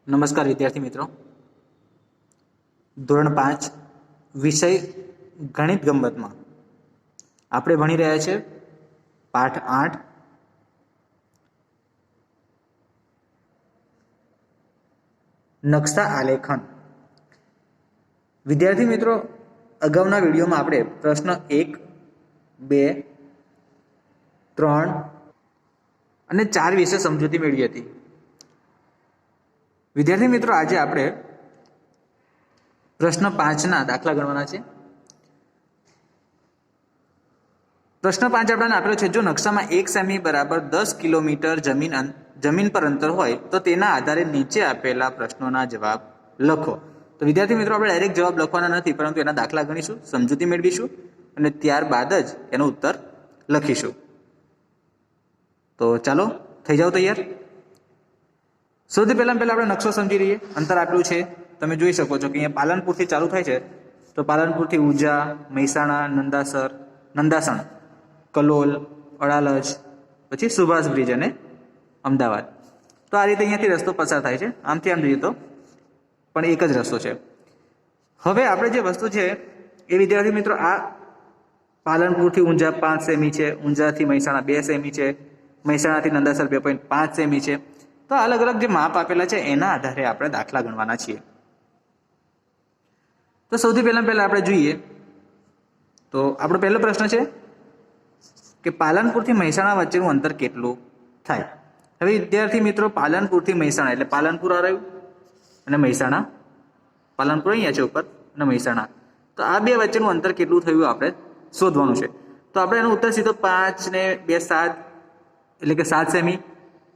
નમસ્કાર વિદ્યાર્થી મિત્રો, ધોરણ 5 વિષય ગણિત ગંમતમાં આપણે ભણી રહ્યા છે પાઠ 8 નકશા આલેખન। વિદ્યાર્થી મિત્રો, અગાઉના વિડીયોમાં આપણે પ્રશ્ન 1, 2, 3 અને 4 વિશે સમજૂતી મેળવી હતી। વિદ્યાર્થી મિત્રો, આજે આપણે પ્રશ્ન 5ના દાખલા ગણવાના છે। પ્રશ્ન 5 આપણને આપેલો છે, જો નકશામાં 1 સેમી બરાબર 10 કિલોમીટર જમીન પર અંતર હોય તો તેના આધારે નીચે આપેલા પ્રશ્નોના જવાબ લખો। તો વિદ્યાર્થી મિત્રો, આપણે ડાયરેક્ટ જવાબ લખવાના નથી, પરંતુ એના દાખલા ગણીશું, સમજૂતી મેળવીશું અને ત્યારબાદ જ એનો ઉત્તર લખીશું। તો ચાલો થઈ જાઓ તૈયાર। સૌથી પહેલાં આપણે નકશો સમજી લઈએ। અંતર આપ્યું છે, તમે જોઈ શકો છો કે અહીંયા પાલનપુરથી ચાલુ થાય છે, તો પાલનપુરથી ઉંઝા, મહેસાણા, નંદાસણ, કલોલ, અડાલજ, પછી સુભાષ બ્રિજ અને અમદાવાદ। તો આ રીતે અહીંયાથી રસ્તો પસાર થાય છે, આમથી આમ જઈએ તો પણ એક જ રસ્તો છે। હવે આપણે જે વસ્તુ છે એ વિદ્યાર્થી મિત્રો, આ પાલનપુરથી ઊંઝા 5 સેમી છે, ઊંઝાથી મહેસાણા 2 સેમી છે, મહેસાણાથી નંદાસર 2.5 સેમી છે। તો અલગ અલગ જે માપ આપેલા છે એના આધારે આપણે દાખલા ગણવાના છીએ। તો સૌથી પહેલા આપણે જોઈએ તો આપણો પહેલો પ્રશ્ન છે કે પાલનપુરથી મહેસાણા વચ્ચેનું અંતર કેટલું થાય। હવે વિદ્યાર્થી મિત્રો, પાલનપુરથી મહેસાણા એટલે પાલનપુર આ રહ્યું અને મહેસાણા, પાલનપુર અહીંયા છે ઉપર અને મહેસાણા, તો આ બે વચ્ચેનું અંતર કેટલું થયું આપણે શોધવાનું છે। તો આપણે એનો ઉત્તર સીધો 5 ને 2 7 એટલે કે 7 સેમી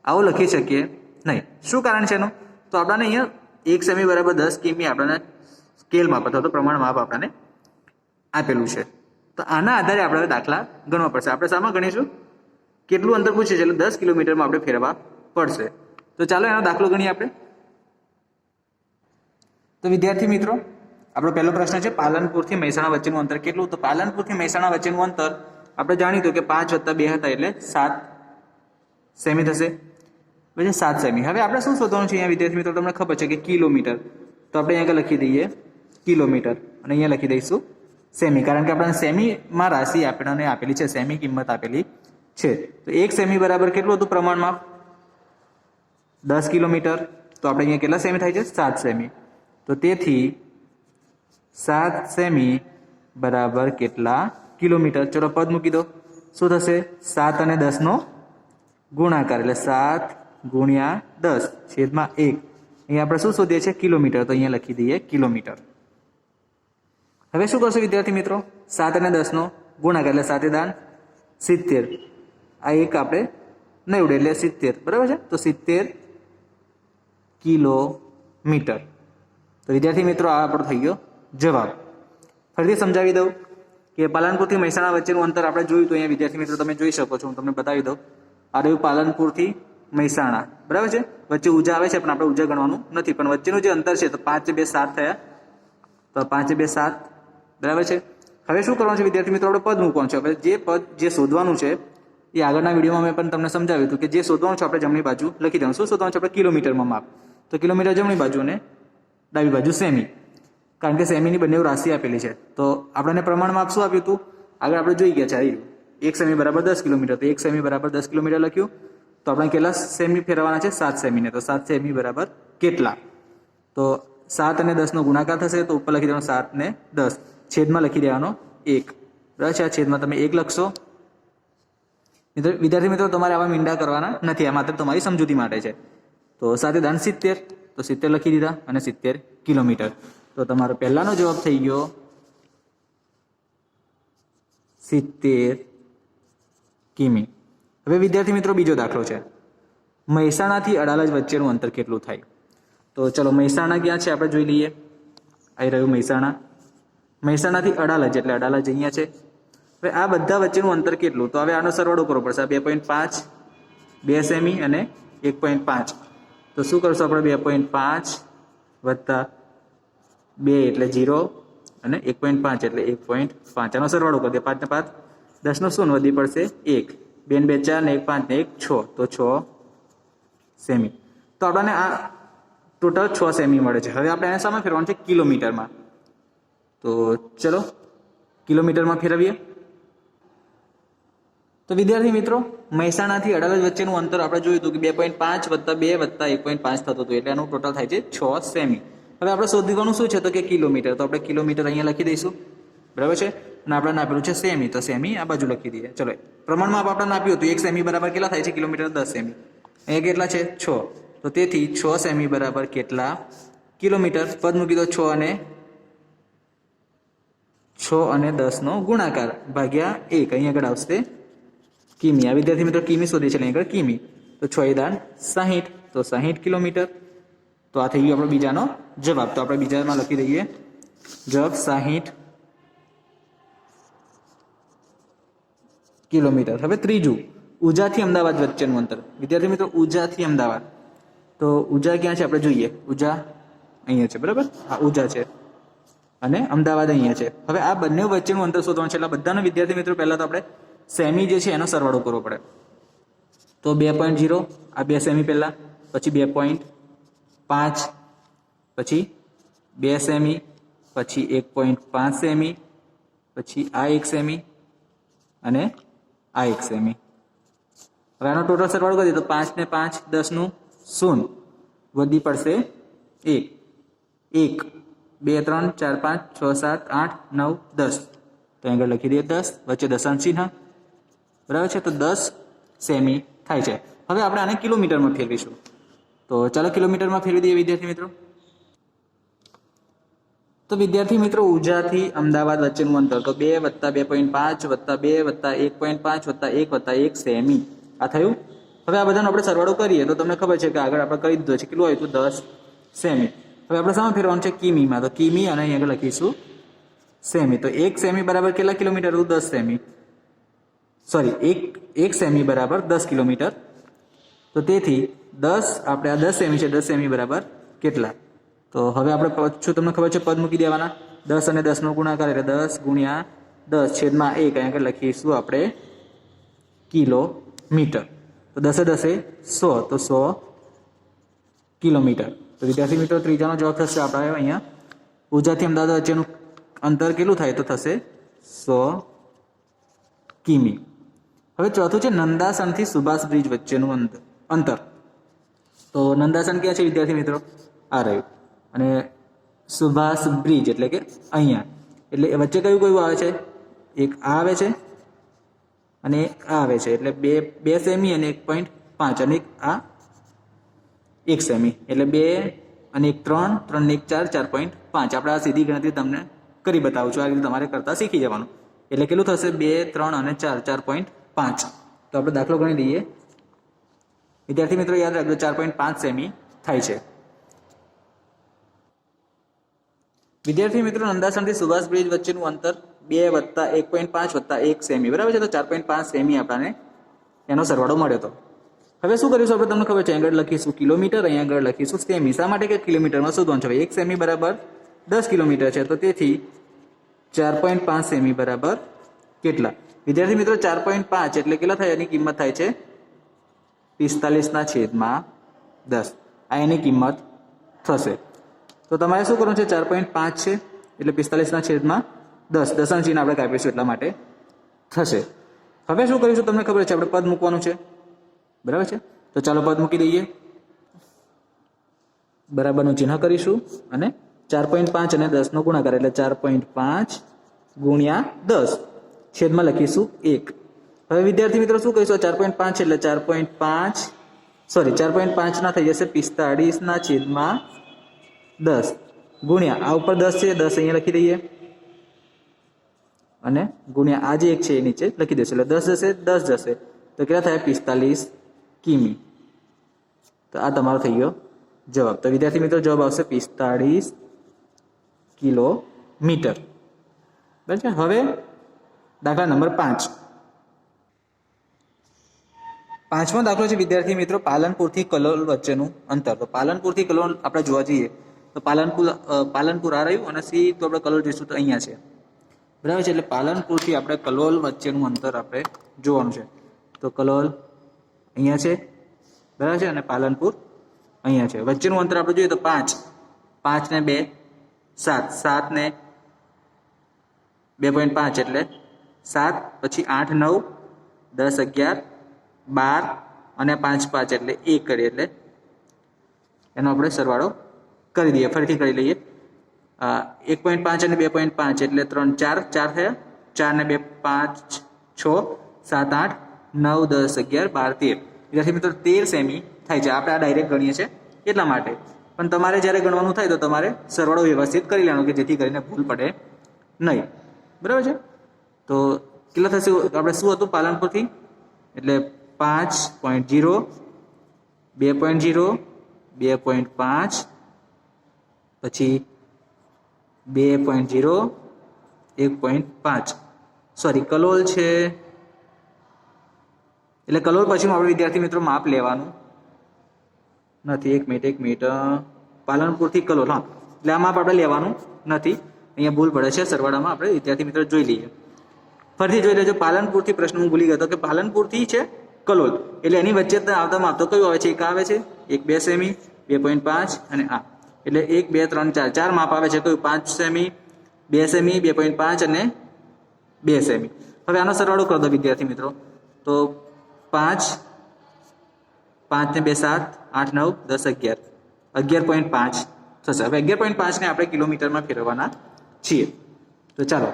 આવું લખી શકીએ નહીં। શું કારણ છે એનું? તો આપણને અહીંયા 1 સેમી બરાબર 10 કિમી આપણને સ્કેલ માપ અથવા તો પ્રમાણ માપ આપણને આપેલું છે। તો આના આધારે આપણે દાખલા ગણવા પડશે। આપણે શામાં ગણીશું? કેટલું અંતર પૂછે છે એટલે 10 કિલોમીટરમાં આપણે ફેરવા પડશે। તો ચાલો એનો દાખલો ગણીએ આપણે। તો વિદ્યાર્થી મિત્રો, આપણો પહેલો પ્રશ્ન છે પાલનપુરથી મહેસાણા વચ્ચેનું અંતર કેટલું? તો પાલનપુરથી મહેસાણા વચ્ચેનું અંતર આપણે જાણીતું કે 5 + 2 હતા એટલે 7 સેમી થશે, પછી 7 સેમી। હવે આપણે શું શોધવાનું છે અહીંયા વિદ્યાર્થી મિત્રો? તમને ખબર છે કે કિલોમીટર, તો આપણે અહીંયા લખી દઈએ કિલોમીટર અને અહીંયા લખી દઈશું સેમી, કારણ કે આપણને સેમીમાં રાશિ આપણને આપેલી છે, સેમી કિંમત આપેલી છે। તો 1 સેમી બરાબર કેટલું હતું પ્રમાણમાં? 10 કિલોમીટર। તો આપણે અહીંયા કેટલા સેમી થાય છે? 7 સેમી। તો તેથી 7 સેમી બરાબર કેટલા કિલોમીટર? ચલો પદ મૂકી દો। શું થશે? 7 અને 10 નો ગુણાકાર એટલે 7 × 10 છેદમાં 1। અહીંયા આપણે શું શોધીએ છીએ? કિલોમીટર, તો અહીંયા લખી દઈએ કિલોમીટર। હવે શું કરશો વિદ્યાર્થી મિત્રો? 7 અને 10 નો ગુણાકાર એટલે 7 × 70, આ એક આપણે નહીં ઉડે એટલે 70, બરાબર છે? તો 70 કિલોમીટર। તો વિદ્યાર્થી મિત્રો, આ આપણો થઈ ગયો જવાબ। ફરીથી સમજાવી દઉં કે પાલનપુરથી મહેસાણા વચ્ચેનું અંતર આપણે જોયું તો અહીંયા વિદ્યાર્થી મિત્રો તમે જોઈ શકો છો, હું તમને બતાવી દઉં। આ રહ્યું પાલનપુરથી મહેસાણા, બરાબર છે? વચ્ચે ઊંઝા આવે છે પણ આપણે ઊંઝા ગણવાનું નથી, પણ વચ્ચેનું જે અંતર છે તો 5 + 2 7 થયા, તો 5 + 2 7, બરાબર છે? હવે શું કરવાનું છે વિદ્યાર્થી મિત્રો? આપણે પદ મૂકવાનું છે। હવે જે પદ જે શોધવાનું છે એ આગળના વિડીયોમાં મેં પણ તમને સમજાવ્યું હતું કે જે શોધવાનું છે આપણે જમણી બાજુ લખી દેવાનું। શું શોધવાનું છે આપણે? કિલોમીટરમાં માપ, તો કિલોમીટર જમણી બાજુ અને ડાબી બાજુ સેમી, કારણ કે સેમીની બંને રાશિ આપેલી છે। તો આપણને પ્રમાણ માપ શું આપ્યું હતું? આગળ આપણે જોઈ ગયા છે, આવી 1 સેમી બરાબર 10 કિલોમીટર, તો 1 સેમી બરાબર 10 કિલોમીટર લખ્યું। તો આપણે કેટલા સેમી ફેરવવાના છે? 7 સેમીને, તો 7 સેમી બરાબર કેટલા? તો 7 અને 10 નો ગુણાકાર થશે, તો ઉપર લખી દેવાનો 7 ને 10, છેદમાં લખી દેવાનો 1, બરાબર છે? આ છેદમાં તમે 1 લખશો। વિદ્યાર્થી મિત્રો, તમારે આવા મીંડા કરવાના નથી, આ માત્ર તમારી સમજૂતી માટે છે। તો 7 × 70, તો 70 લખી દીધા અને 70 કિલોમીટર। તો તમારો પહેલાનો જવાબ થઈ ગયો 70 કિમી। હવે વિદ્યાર્થી મિત્રો, બીજો દાખલો છે, મહેસાણાથી અડાલજ વચ્ચેનું અંતર કેટલું થાય? તો ચલો મહેસાણા ક્યાં છે આપણે જોઈ લઈએ। આવી રહ્યું મહેસાણા, મહેસાણાથી અડાલજ એટલે અડાલજ અહીંયા છે। હવે આ બધા વચ્ચેનું અંતર કેટલું? તો હવે આનો સરવાળો કરવો પડશે। 2.5, 2 સેમી અને 1.5, તો શું કરશો આપણે? 2.5 વત્તા 2 એટલે 0 અને 1.5 એટલે 1.5, આનો સરવાળો કરી દે। 5 ને 5 10 નો શું વધી પડશે? 1, 2 ને 2 4 ને 1 5 ને 1 6, તો 6 સેમી। તો આપણને આ ટોટલ 6 સેમી મળે છે. હવે આપણે એને શામાં ફેરવવાનું છે? કિલોમીટરમાં. તો ચલો કિલોમીટરમાં ફેરવીએ. તો વિદ્યાર્થી મિત્રો, મહેસાણાથી અડાલજ વચ્ચેનું અંતર આપણે જોયું હતું કે 2.5 + 2 + 1.5 થતું હતું, એટલે આનું ટોટલ થાય છે 6 સેમી. હવે આપણે શોધવાનું શું છે? તો કે કિલોમીટર. તો આપણે કિલોમીટર અહીંયા લખી દઈશું, બરાબર છે. અને આપણે નાપેલું છે સેમી, તો સેમી આ બાજુ લખી દઈએ. ચલો, પ્રમાણમાં આપણે નાપ્યું હતું 1 સેમી બરાબર કેટલા થાય છે? Kilometre 10 semi. અહીંયા કેટલા છે? 6. તો તેથી 6 સેમી બરાબર કેટલા કિલોમીટર? પદ મૂકી દો 6 અને 10 નો ગુણાકાર ભાગ્યા 1. અહીંયા આગળ આવશે કિમી. આ વિદ્યાર્થી મિત્રો કિમી શોધે છે, અહીંયા આગળ કિમી. તો 6 દાન 60, તો 60 કિલોમીટર. તો આ થઈ ગયો આપણો બીજાનો જવાબ. તો આપણે બીજામાં લખી દઈએ જવાબ 60 કિલોમીટર. હવે ત્રીજું, ઉજાથી અમદાવાદ વચ્ચેનું અંતર. વિદ્યાર્થી મિત્રો, ઉજાથી અમદાવાદ. તો ઉજા ક્યાં છે આપણે જોઈએ. ઉજા અહીંયા છે, બરાબર. આ ઉજા છે અને અમદાવાદ અહીંયા છે. હવે આ બંને વચ્ચેનું અંતર શોધવાનું છે. એટલે બધાનો વિદ્યાર્થી મિત્રો પહેલા તો આપણે સેમી જે છે એનો સરવાળો કરવો પડે. તો 2.0 આ 2 સેમી પહેલા, પછી 2.5, પછી 2 સેમી, પછી 1.5 સેમી, પછી આ 1 સેમી અને આ 1 સેમી. હવે આનો ટોટલ સરવાળો કરીએ તો 5 ને 5 10 નું 0 વધી પડશે 1. 1 2 3 4 5 6 7 8 9 10. તો આગળ લખી દઈએ 10, વચ્ચે દશાંશ ચિહ્ન, બરાબર છે. તો 10 સેમી થાય છે. હવે આપણે આને કિલોમીટરમાં ફેરવીશું. તો ચાલો કિલોમીટરમાં ફેરવી દઈએ વિદ્યાર્થી મિત્રો. તો વિદ્યાર્થી મિત્રો, ઉજાથી અમદાવાદ વચ્ચેનું અંતર તો 2 + 2.5 + 2 + 1.5 + 1 + 1 સેમી આ થયું. હવે આ બધાનો આપણે સરવાળો કરીએ તો તમને ખબર છે કે આગળ આપણે કરી દીધો છે. કેટલું આવ્યું હતું? 10 સેમી. હવે આપણે શામાં ફેરવાનું છે? કિમીમાં. તો કિમી અને અહીંયા આગળ લખીશું સેમી. તો 1 સેમી બરાબર કેટલા કિલોમીટર? 10 સેમી. સોરી, 1 સેમી બરાબર 10 કિલોમીટર. તો તેથી 10 આપણે આ 10 સેમી છે, 10 સેમી બરાબર કેટલા? તો હવે આપણે શું તમને ખબર છે? પદ મૂકી દેવાના. 10 અને 10 નો ગુણાકાર એટલે 10 × 10 છેદમાં 1. અહીંયા આગળ લખીશું આપણે કિલોમીટર. તો 10 10 100, તો 100 કિલોમીટર. તો વિદ્યાર્થી મિત્રો, ત્રીજાનો જવાબ થશે આપણે અહીંયા ઉજાથી અમદાવાદ વચ્ચેનું અંતર કેટલું થાય? તો થશે 100 કિમી. હવે ચોથું છે નંદાસણથી સુભાષ બ્રિજ વચ્ચેનું અંતર. તો નંદાસણ ક્યાં છે વિદ્યાર્થી મિત્રો? આ રહ્યું. અને સુભાષ બ્રિજ એટલે કે અહીંયા. એટલે વચ્ચે કયું આવે છે? એક આ આવે છે અને એક આ આવે છે. એટલે 2 સેમી અને 1.5 અને એક આ 1 સેમી. એટલે 2 અને 1 3, 3 ને 1 4, 4.5. આપણે આ સીધી ગણતરી તમને કરી બતાવું છું. આ રીતે તમારે કરતા શીખી જવાનું. એટલે કેટલું થશે? 2 3 અને 4, 4.5. તો આપણે દાખલો ગણી દઈએ વિદ્યાર્થી મિત્રો. યાદ રાખજો 4.5 સેમી થાય છે. વિદ્યાર્થી મિત્રો, નંદાસણથી સુભાષ બ્રિજ વચ્ચેનું અંતર 2 + 1.5 + 1 સેમી, બરાબર છે. તો 4.5 સેમી આપણને એનો સરવાળો મળ્યો હતો. હવે શું કરીશું આપણે? તમને ખબર છે, આગળ લખીશું કિલોમીટર, અહીંયા આગળ લખીશું સેમી. શા માટે? કે કિલોમીટરમાં શોધવાનું છે. 1 સેમી બરાબર 10 કિલોમીટર છે. તો તેથી 4.5 સેમી બરાબર કેટલા? વિદ્યાર્થી મિત્રો, 4.5 એટલે કેટલા થાય? એની કિંમત થાય છે 45/10. આ એની કિંમત થશે. તો તમારે શું કરવાનું છે? 4.5 છે એટલે 45/10. દશાંશ ચિહ્ન આપણે કાપીશું એટલા માટે થશે. હવે શું કરીશું? તમને ખબર છે, આપણે પદ મૂકવાનું છે, બરાબર છે. તો ચાલો પદ મૂકી દઈએ, બરાબરનું ચિહ્ન કરીશું અને 4.5 અને 10 નો ગુણાકાર એટલે 4.5 × 10 છેદમાં લખીશું 1. હવે વિદ્યાર્થી મિત્રો શું કરીશું? 4.5 એટલે 4.5 ના થઈ જશે 45/10 ગુણ્યા આ ઉપર 10 છે, 10 અહીંયા લખી દઈએ અને ગુણ્યા આ જે 1 છે એ નીચે લખી દઈશું. એટલે 10 જશે, 10 જશે તો કેટલા થાય? 45 કિમી. તો આ તમારો થઈ ગયો જવાબ. તો વિદ્યાર્થી મિત્રો, જવાબ આવશે 45 કિલોમીટર. બરાબર છે. હવે દાખલા નંબર 5. પાંચમો દાખલો છે વિદ્યાર્થી મિત્રો, પાલનપુરથી કલોલ વચ્ચેનું અંતર. તો પાલનપુરથી કલોલ આપણે જોવા જઈએ તો પાલનપુર આ રહ્યું અને સીધું આપણે કલોલ જઈશું તો અહીંયા છે, બરાબર છે. એટલે પાલનપુરથી આપણે કલોલ વચ્ચેનું અંતર આપણે જોવાનું છે. તો કલોલ અહીંયા છે, બરાબર છે, અને પાલનપુર અહીંયા છે. વચ્ચેનું અંતર આપણે જોઈએ તો 5, 5 ને 2 7, 7 ને 2.5 એટલે 7, પછી 8 9 10 11 12 અને 5 5 એટલે 1 કરીએ એટલે એનો આપણે સરવાળો કરી દઈએ. ફરીથી કરી લઈએ. 1.5 અને 2.5 એટલે 3 4 4 થયા. 4 ને 2 5 6 7 8 9 10 11 12 13. વિદ્યાર્થી મિત્રો 13 સેમી થાય છે. આપણે આ ડાયરેક્ટ ગણીએ છીએ એટલા માટે, પણ તમારે જ્યારે ગણવાનું થાય તો તમારે સરવાળો વ્યવસ્થિત કરી લેવાનો કે જેથી કરીને ભૂલ પડે નહીં. બરાબર છે. તો કેટલા થશે? આપણે શું હતું પાલનપુરથી? એટલે 5.0 2.0 2.5 પછી 2.0 1.5 સોરી કલોલ છે એટલે કલોલ પછીનું આપણે વિદ્યાર્થી મિત્રો માપ લેવાનું નથી. એક મિનિટ પાલનપુરથી કલોલ, હા, એટલે આ માપ આપણે લેવાનું નથી. અહીંયા ભૂલ પડે છે સરવાળામાં. આપણે વિદ્યાર્થી મિત્રો જોઈ લઈએ. ફરીથી જોઈ લેજો. પાલનપુરથી પ્રશ્ન હું ભૂલી ગયો હતો કે પાલનપુરથી છે કલોલ, એટલે એની વચ્ચે આવતા માપ તો કયું આવે છે? એક આવે છે, 1 2 સેમી, 2.5 અને આ, એટલે 1 2 3 4 4 માપ આવે છે. કયું? 5 સેમી, 2 સેમી, 2.5 અને 2 સેમી. હવે આનો સરવાળો કરો દો વિદ્યાર્થી મિત્રો. તો 5 5 ને 2 7 8 9 10 11 11.5 થશે. હવે 11.5 ને આપણે કિલોમીટરમાં ફેરવવાના છીએ. તો ચાલો,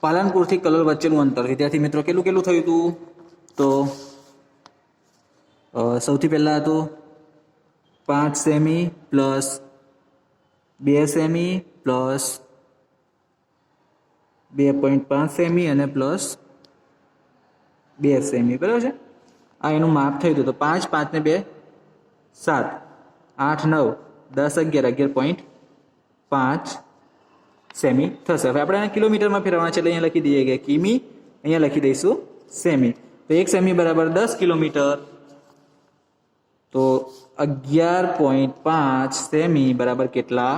પાલનપુરથી કલોલ વચ્ચેનું અંતર વિદ્યાર્થી મિત્રો કેટલું થયું હતું? તો સૌથી પહેલાં હતું 5 semi plus 2 semi plus 2.5 semi અને પ્લસ 2 સેમી. બરાબર છે. આ એનું માપ થયું હતું. તો 5 5 ને 2 7 8 9 10 11 11.5 સેમી થશે. હવે આપણે એને કિલોમીટરમાં ફેરવવાના છે એટલે અહીંયા લખી દઈએ કે કિમી, અહીંયા લખી દઈશું સેમી. તો 1 સેમી બરાબર 10 કિલોમીટર. તો 11.5 સેમી બરાબર કેટલા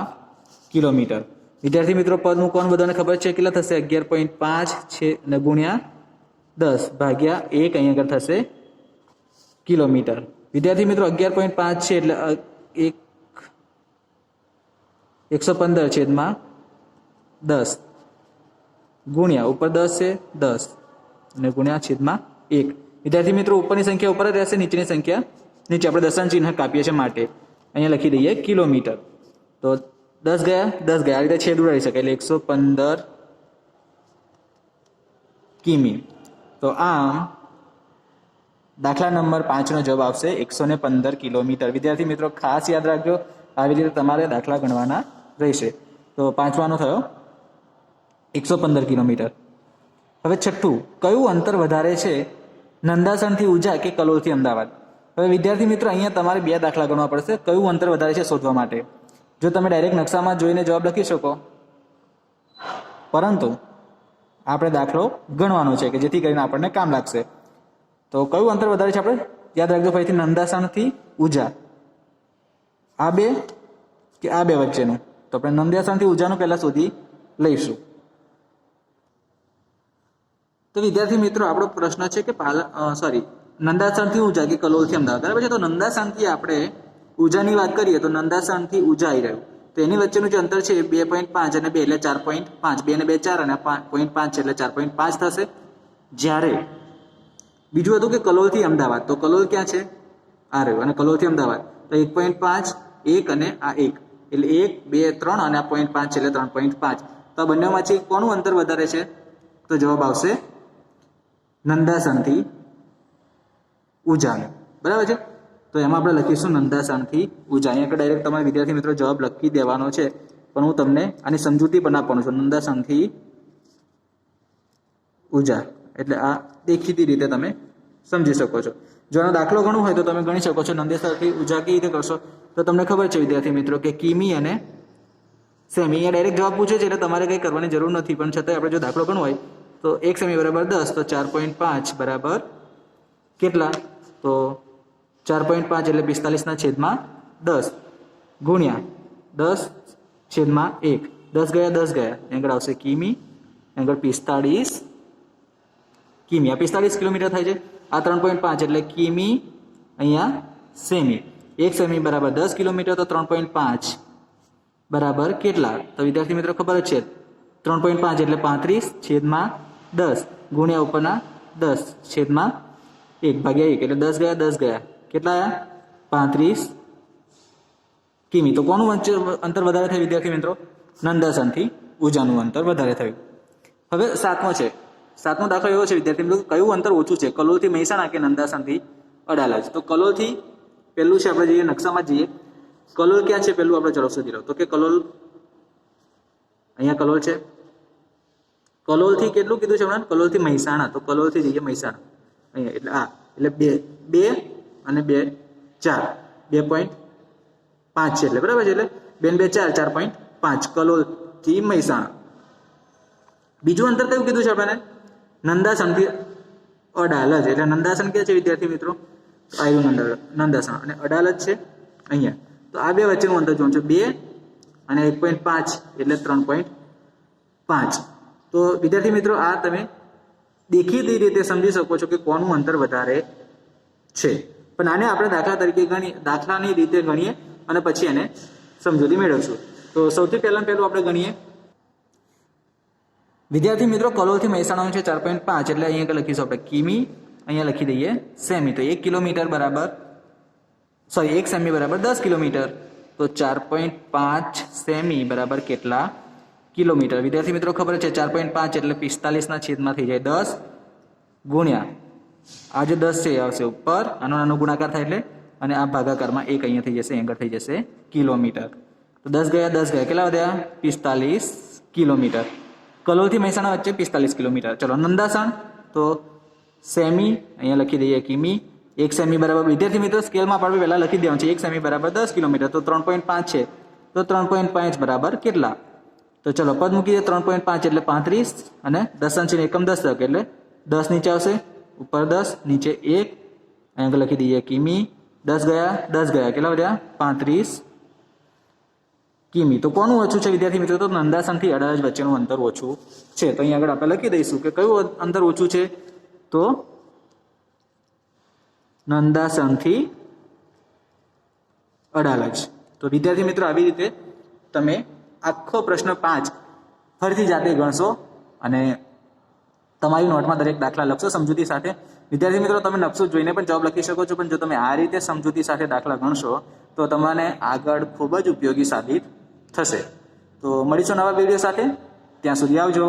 કિલોમીટર? વિદ્યાર્થી મિત્રો પદ મૂકવાનું બધાને ખબર છે. કેટલા થશે? 11.5 છે અને ગુણ્યા 10 ભાગ્યા 1 અહીંયા આગળ થશે કિલોમીટર. વિદ્યાર્થી મિત્રો 11.5 છે એટલે 115 છેદમાં 10 ગુણ્યા ઉપર 10 છે 10 અને ગુણ્યા છેદમાં 1. વિદ્યાર્થી મિત્રો ઉપરની સંખ્યા ઉપર જ રહેશે, નીચેની સંખ્યા નીચે. આપણે દશાંશ ચિહ્ન કાપીએ છીએ માટે અહીંયા લખી દઈએ કિલોમીટર. તો 10 ગયા 10 ગયા, આ રીતે છેદ ઉડાડી શકાય એટલે 115 કિમી. તો આમ દાખલા નંબર 5 નો જવાબ આવશે 115 કિલોમીટર. વિદ્યાર્થી મિત્રો ખાસ યાદ રાખજો, આવી રીતે તમારે દાખલા ગણવાના રહેશે. તો પાંચમાનો થયો 115 કિલોમીટર. હવે છઠ્ઠું, કયું અંતર વધારે છે, નંદાસણથી ઉજા કે કલોલથી અમદાવાદ? હવે વિદ્યાર્થી મિત્રો અહીંયા તમારે બે દાખલા ગણવા પડશે કયું અંતર વધારે છે શોધવા માટે. જો તમે ડાયરેક્ટ નકશામાં જોઈને જવાબ લખી શકો, પરંતુ આપણે દાખલો ગણવાનો છે કે જેથી કરીને આપણને કામ લાગશે. તો કયું અંતર વધારે છે આપણે યાદ રાખજો ફરીથી, નંદાસણથી ઉજા, આ બે કે આ બે વચ્ચેનું? તો આપણે નંદાસણથી ઉજાનું પહેલા શોધી લઈશું. તો વિદ્યાર્થી મિત્રો આપણો પ્રશ્ન છે કે નંદાસણથી ઉજા કે કલોલથી અમદાવાદ, બરાબર છે. તો નંદાસણથી આપણે ઉજાની વાત કરીએ તો નંદાસણથી ઉજા આવી રહ્યું, તો એની વચ્ચેનું જે અંતર છે 2.5 અને 2 એટલે 4.5, 2 ને 2 4 અને 0.5 છે એટલે 4.5 થશે. જ્યારે બીજું હતું કે કલોલથી અમદાવાદ, તો કલોલ ક્યાં છે? આ રહ્યું, અને કલોલથી અમદાવાદ તો 1.5 1 અને આ 1 એટલે 1 2 3 અને આ 0.5 છે એટલે 3.5. તો આ બંનેમાંથી કોનું અંતર વધારે છે? તો જવાબ આવશે નંદાસણથી ઉજાનું, બરાબર છે. તો એમાં આપણે લખીશું નંદાસણથી ઉજા. અહીંયા ડાયરેક્ટ તમારે વિદ્યાર્થી મિત્રો જવાબ લખી દેવાનો છે, પણ હું તમને આની સમજૂતી પણ આપવાનું છું. નંદાસણથી ઉજા એટલે આ દેખીતી રીતે તમે સમજી શકો છો. જો આનો દાખલો ગણવો હોય તો તમે ગણી શકો છો. નંદેસરથી ઉજા કેવી રીતે કરશો તો તમને ખબર છે વિદ્યાર્થી મિત્રો કે કિમી અને સેમી. અહીંયા ડાયરેક્ટ જવાબ પૂછે છે એટલે તમારે કંઈ કરવાની જરૂર નથી, પણ છતાંય આપણે જો દાખલો ગણવો હોય તો 1 સેમી બરાબર 10, તો 4.5 બરાબર કેટલા? તો 4.5 એટલે 45/10 ગુણ્યા 10/1, 10 ગયા 10 ગયા, આગળ આવશે કિમી, આગળ 45 કિમી. આ 45 કિલોમીટર થાય છે. આ 3.5 એટલે કિમી, અહીંયા સેમી. 1 સેમી બરાબર 10 કિલોમીટર, તો 3.5 બરાબર કેટલા? તો વિદ્યાર્થી મિત્રો ખબર જ છે 3.5 એટલે 35/10 ગુણ્યા ઉપરના 10/1 ભાગ્યા 1 એટલે 10 ગયા 10 ગયા કેટલા આવ્યા? 35 કિમી. તો કોનું અંતર વધારે થયું વિદ્યાર્થી મિત્રો? નંદાસનથી ઉજાનું અંતર વધારે થયું. હવે સાતમો છે. સાતમો દાખલો એવો છે વિદ્યાર્થી મિત્રો, કયું અંતર ઓછું છે, કલોલથી મહેસાણા કે નંદાસનથી અડાલજ? તો કલોલથી પહેલું છે, આપણે જઈએ નકશામાં જઈએ. કલોલ ક્યાં છે પહેલું આપણે ચલો શોધી લો. તો કે કલોલ અહીંયા કલોલ છે. કલોલથી કેટલું કીધું છે હમણાં? કલોલથી મહેસાણા. તો કલોલથી જઈએ મહેસાણા અહીંયા, એટલે આ એટલે 2 અને 2 4 2.5 છે એટલે બરાબર છે. એટલે 2 2 4 4.5 કલોલથી મહેસાણા. બીજું અંતર કયું કીધું છે આપણને? નંદાસનથી અડાલજ. એટલે નંદાસન ક્યાં છે વિદ્યાર્થી મિત્રો? આવ્યું નંદાસન, અને અડાલજ છે અહીંયા. તો આ બે વચ્ચેનું અંતર જોવાનું છે 2 અને 1.5 એટલે 3.5. તો વિદ્યાર્થી મિત્રો આ તમે દેખીતી રીતે સમજી શકો છો કે કોનું અંતર વધારે છે. પણ આને આપણે દાખલાની રીતે ગણીએ અને પછી એને સમજૂતી મેળવશું. તો સૌથી પહેલું આપણે ગણીએ વિદ્યાર્થી મિત્રો, કલોલથી મહેસાણાનું છે 4.5 એટલે અહીંયા લખીશું આપણે કિમી, અહીંયા લખી દઈએ સેમી. તો 1 કિલોમીટર બરાબર 1 સેમી બરાબર 10 કિલોમીટર. તો 4.5 સેમી બરાબર કેટલા કિલોમીટર? વિદ્યાર્થી મિત્રો ખબર છે 4.5 એટલે 45/10 થઈ જાય 10 ગુણ્યા આ જે 10 છે એ આવશે ઉપર, આનો નાનો ગુણાકાર થાય એટલે, અને આ ભાગાકારમાં 1 અહીંયા થઈ જશે, આગળ થઈ જશે કિલોમીટર. તો 10 ગયા 10 ગયા કેટલા વધ્યા? 45 કિલોમીટર. કલોલથી મહેસાણા વચ્ચે 45 કિલોમીટર. ચલો નંદાસણ તો સેમી, અહીંયા લખી દઈએ કિમી. 1 સેમી બરાબર વિદ્યાર્થી મિત્રો સ્કેલમાં આપણે પહેલાં લખી દેવાનું છે. 1 સેમી બરાબર 10 કિલોમીટર. તો 3.5 છે, તો 3.5 બરાબર કેટલા? તો ચલો પદ મૂકી દઈએ. 3.5 એટલે 35 અને દશાંશનો એકમ દશક એટલે 10 નીચે આવશે, ઉપર 10 નીચે 1, અહીંયા લખી દઈએ કિમી. 10 ગયા 10 ગયા કેટલા વધ્યા? 35 કિમી. તો કોનું ઓછું છે વિદ્યાર્થી મિત્રો? તો નંદાસનથી અડાલજ વચ્ચેનું અંતર ઓછું છે. તો અહીંયા આગળ આપણે લખી દઈશું કે કયું અંતર ઓછું છે? તો નંદાસનથી અડાલજ. તો વિદ્યાર્થી મિત્રો આવી રીતે તમે આખો પ્રશ્ન 5 ફરીથી જાતે ગણશો અને તમારી નોટમાં દરેક દાખલા લખશો સમજૂતી સાથે. વિદ્યાર્થી મિત્રો તમે નકશો જોઈને પણ જવાબ લખી શકો છો, પણ જો તમે આ રીતે સમજૂતી સાથે દાખલા ગણશો તો તમને આગળ ખૂબ જ ઉપયોગી સાબિત થશે. તો મળીશું નવા વિડીયો સાથે, ત્યાં સુધી આવજો.